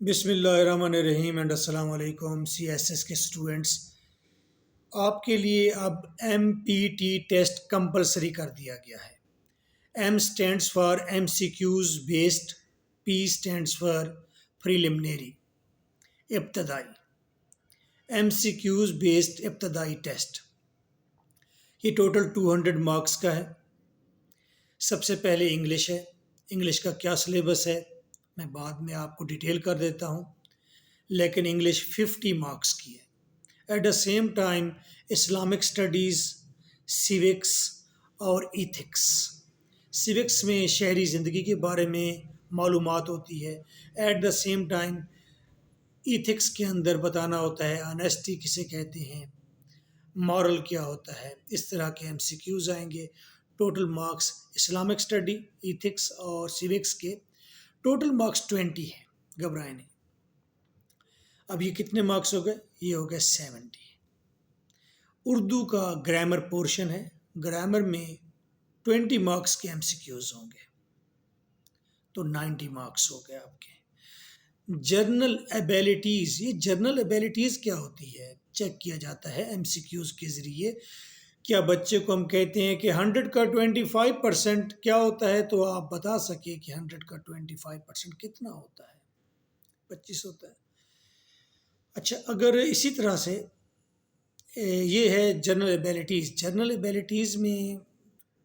بسم اللہ الرحمن الرحیم اینڈ السلام علیکم CSS کے اسٹوڈنٹس. آپ کے لیے اب MPT ٹیسٹ کمپلسری کر دیا گیا ہے. M stands for MCQs based, P stands for preliminary ابتدائی, MCQs بیسڈ ابتدائی ٹیسٹ. یہ ٹوٹل 200 مارکس کا ہے. سب سے پہلے انگلش ہے. انگلش کا کیا سلیبس ہے میں بعد میں آپ کو ڈیٹیل کر دیتا ہوں, لیکن انگلش 50 مارکس کی ہے. At the same time Islamic studies, civics اور ایتھکس. سیوکس میں شہری زندگی کے بارے میں معلومات ہوتی ہے. At the same time ethics کے اندر بتانا ہوتا ہے آنیسٹی کسے کہتے ہیں, مورل کیا ہوتا ہے. اس طرح کے MCQs آئیں گے. Total marks Islamic study, ethics اور سیوکس کے ٹوٹل مارکس 20 ہیں. گھبرائے نہیں. اب یہ کتنے مارکس ہو گئے؟ یہ ہو گئے 70. اردو کا گرامر پورشن ہے. گرامر میں 20 مارکس کے MCQs ہوں گے, تو 90 مارکس ہو گئے آپ کے. جرنل ایبیلٹیز, یہ جرنل ایبیلٹیز کیا ہوتی ہے چیک کیا جاتا ہے MCQs کے ذریعے. کیا بچے کو ہم کہتے ہیں کہ 100 کا 25% کیا ہوتا ہے, تو آپ بتا سکے کہ 100 کا 25% کتنا ہوتا ہے. 25 ہوتا ہے. اچھا, اگر اسی طرح سے یہ ہے جنرل ایبیلٹیز. جنرل ایبیلٹیز میں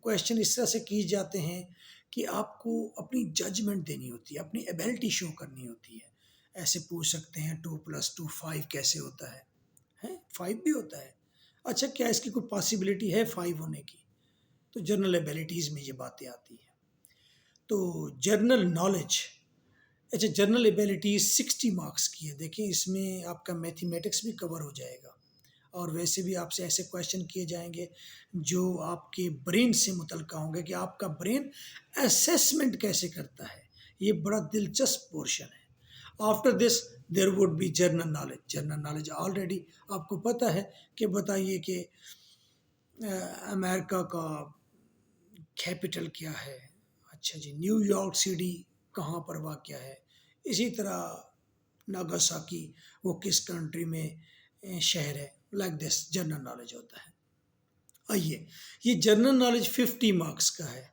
کویشچن اس طرح سے کی جاتے ہیں کہ آپ کو اپنی ججمنٹ دینی ہوتی ہے, اپنی ایبلٹی شو کرنی ہوتی ہے. ایسے پوچھ سکتے ہیں 2+2 5 کیسے ہوتا ہے, 5 بھی ہوتا ہے. اچھا, کیا اس کی کوئی پاسبلٹی ہے 5 ہونے کی؟ تو جنرل ایبیلٹیز میں یہ باتیں آتی ہیں. تو جنرل نالج, اچھا جنرل ایبیلٹیز 60 مارکس کی ہے. دیکھیں اس میں آپ کا میتھمیٹکس بھی کور ہو جائے گا, اور ویسے بھی آپ سے ایسے کویشچن کیے جائیں گے جو آپ کے برین سے متعلقہ ہوں گے کہ آپ کا برین اسیسمنٹ کیسے کرتا ہے. یہ بڑا دلچسپ پورشن ہے. After this there would be general knowledge. General knowledge already آپ کو پتہ ہے کہ بتائیے کہ امریکہ کا کیپٹل کیا ہے. اچھا جی, نیو یارک سٹی کہاں پر واقع ہے. اسی طرح ناگاساکی وہ کس کنٹری میں شہر ہے. لائک دس جنرل نالج ہوتا ہے. آئیے, یہ جنرل نالج 50 مارکس کا ہے,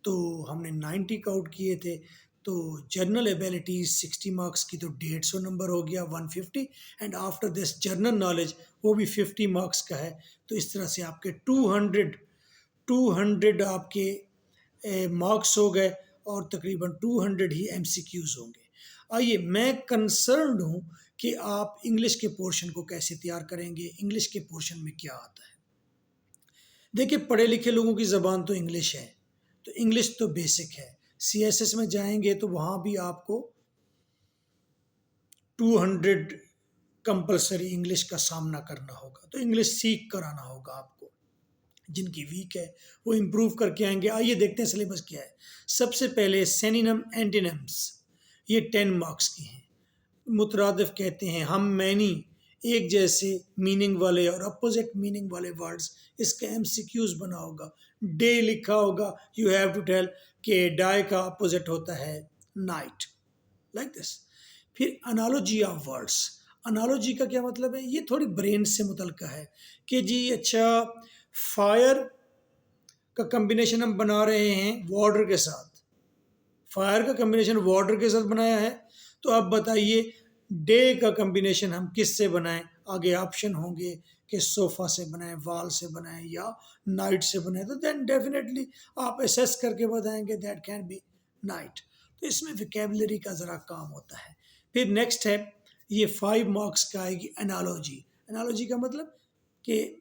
تو ہم نے 90 کا آؤٹ کیے تھے. تو جنرل ایبیلٹیز 60 مارکس کی, تو 150 نمبر ہو گیا 150. And after this general knowledge وہ بھی 50 مارکس کا ہے. تو اس طرح سے آپ کے 200 آپ کے مارکس ہو گئے, اور تقریباً 200 ہی MCQs ہوں گے. آئیے, میں کنسرنڈ ہوں کہ آپ انگلش کے پورشن کو کیسے تیار کریں گے, انگلش کے پورشن میں کیا آتا ہے. دیکھیں, پڑھے لکھے لوگوں کی زبان تو انگلش ہے, تو انگلش تو بیسک ہے. CSS میں جائیں گے تو وہاں بھی آپ کو 200 کمپلسری انگلش کا سامنا کرنا ہوگا. تو انگلش سیکھ کر آنا ہوگا آپ کو. جن کی ویک ہے وہ امپروو کر کے آئیں گے. آئیے دیکھتے ہیں سلیبس کیا ہے. سب سے پہلے سینونیم اینٹینمز, یہ 10 مارکس کی ہیں. مترادف کہتے ہیں ہم مینی, ایک جیسے میننگ والے اور اپوزٹ میننگ والے ورڈز. اس کا MCQs بنا ہوگا. ڈے لکھا ہوگا, یو ہیو ٹو ٹیل کہ ڈائی کا اپوزٹ ہوتا ہے نائٹ, لائک دس. پھر انالوجی آف ورڈس. انالوجی کا کیا مطلب ہے؟ یہ تھوڑی برین سے متعلقہ ہے کہ جی اچھا, فائر کا کمبینیشن ہم بنا رہے ہیں واٹر کے ساتھ. فائر کا کمبینیشن واٹر کے ساتھ بنایا ہے, تو اب بتائیے ڈے کا کمبینیشن ہم کس سے بنائیں. آگے آپشن ہوں گے کہ صوفہ سے بنائیں, وال سے بنائیں, یا نائٹ سے بنائیں. تو دین ڈیفینیٹلی آپ اسیس کر کے بتائیں گے دیٹ کین بی نائٹ. تو اس میں ویکیبلری کا ذرا کام ہوتا ہے. پھر نیکسٹ ہے, یہ 5 مارکس کا آئے گی انالوجی. انالوجی کا مطلب کہ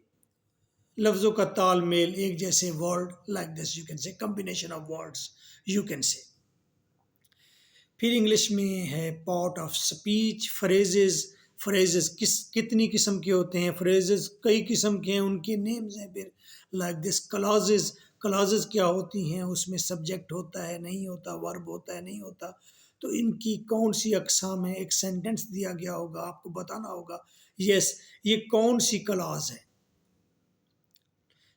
لفظوں کا تال میل, ایک جیسے word, like this you can say combination of words you can say. پھر انگلش میں ہے پارٹ آف سپیچ. فریزز کتنی قسم کے ہوتے ہیں؟ فریزز کئی قسم کے ہیں, ان کے نیمز ہیں. پھر لائک دس کلازز کیا ہوتی ہیں؟ اس میں سبجیکٹ ہوتا ہے نہیں ہوتا, ورب ہوتا ہے نہیں ہوتا. تو ان کی کون سی اقسام ہیں؟ ایک سینٹنس دیا گیا ہوگا, آپ کو بتانا ہوگا یس یہ کون سی کلاز ہے.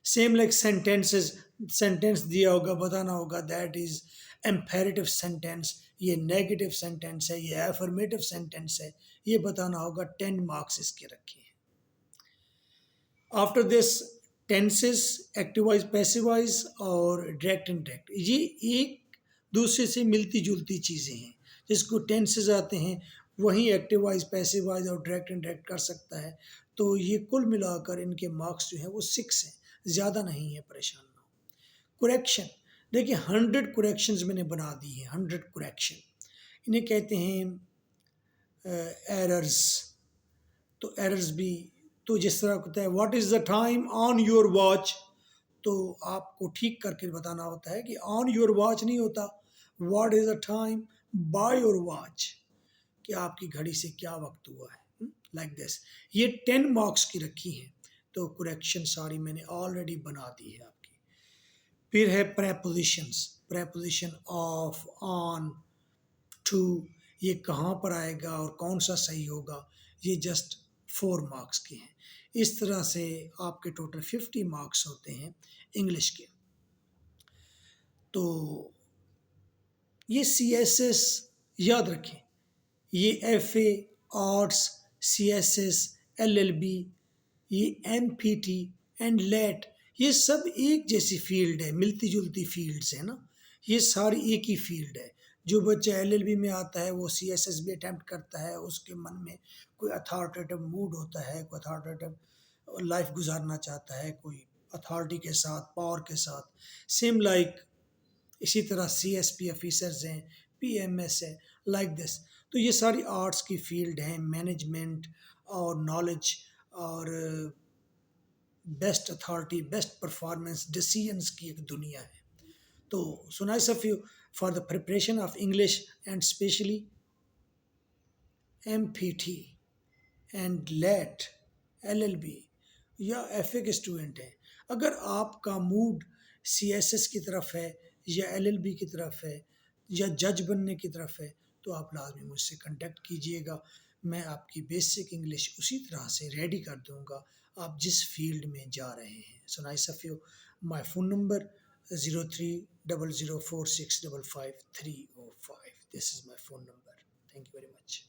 سیم لائک سینٹینس دیا ہوگا, بتانا ہوگا دیٹ از امپیریٹیو سینٹینس, یہ نیگیٹو سینٹینس ہے، یہ افرمیٹو سینٹینس ہے، یہ بتانا ہوگا. 10 مارکس اس کے رکھے ہیں. After this tenses active wise, passive wise اور ڈائریکٹ انڈائریکٹ، یہ ایک دوسرے سے ملتی جلتی چیزیں ہیں. جس کو ٹینسز آتے ہیں وہیں ایکٹیو وائز، پیسو وائز اور ڈائریکٹ انڈائریکٹ کر سکتا ہے. تو یہ کل ملا کر ان کے مارکس جو ہیں وہ 6 ہیں، زیادہ نہیں ہیں، پریشان نہ ہو. کریکشن، دیکھیں 100 کریکشنز میں نے بنا دی ہیں. 100 کریکشن انہیں کہتے ہیں ایررز. تو ایررز بھی تو جس طرح ہوتا ہے what is the time on your watch, تو آپ کو ٹھیک کر کے بتانا ہوتا ہے کہ آن یور واچ نہیں ہوتا، what is the time by your watch, کہ آپ کی گھڑی سے کیا وقت ہوا ہے. لائک دس یہ 10 مارکس کی رکھی ہیں. تو کریکشن ساری میں نے آلریڈی بنا دی ہے آپ کی. پھر ہے prepositions. Preposition of, on, to, یہ کہاں پر آئے گا اور کون سا صحیح ہوگا، یہ جسٹ 4 مارکس کے ہیں. اس طرح سے آپ کے ٹوٹل 50 مارکس ہوتے ہیں انگلش کے. تو یہ سی ایس ایس یاد رکھیں، یہ F A, arts, C S S, L L B, یہ ایم پی ٹی اینڈ لیٹ، یہ سب ایک جیسی فیلڈ ہے، ملتی جلتی فیلڈز ہیں نا. یہ ساری ایک ہی فیلڈ ہے. جو بچہ ایل ایل بی میں آتا ہے وہ سی ایس ایس بھی اٹیمپٹ کرتا ہے، اس کے من میں کوئی اتھارٹیٹیو موڈ ہوتا ہے، کوئی اتھارٹیٹیو لائف گزارنا چاہتا ہے، کوئی اتھارٹی کے ساتھ، پاور کے ساتھ. سیم لائک اسی طرح سی ایس پی آفیسرز ہیں، پی ایم ایس ہے، لائک دس. تو یہ ساری آرٹس کی فیلڈ ہیں. مینجمنٹ اور نالج اور بیسٹ اتھارٹی، بیسٹ پرفارمنس، ڈیسیژنس کی ایک دنیا ہے. تو so nice of you for the preparation of English and especially MPT and LET, LLB یا ایف اے کے اسٹوڈنٹ ہیں. اگر آپ کا موڈ سی ایس ایس کی طرف ہے یا ایل ایل بی کی طرف ہے یا جج بننے کی طرف ہے تو آپ لازمی مجھ سے کنٹیکٹ کیجئے گا. میں آپ کی بیسک انگلش اسی طرح سے ریڈی کر دوں گا آپ جس فیلڈ میں جا رہے ہیں. So nice of you. My phone number 030046555305. This is my phone number. Thank you very much.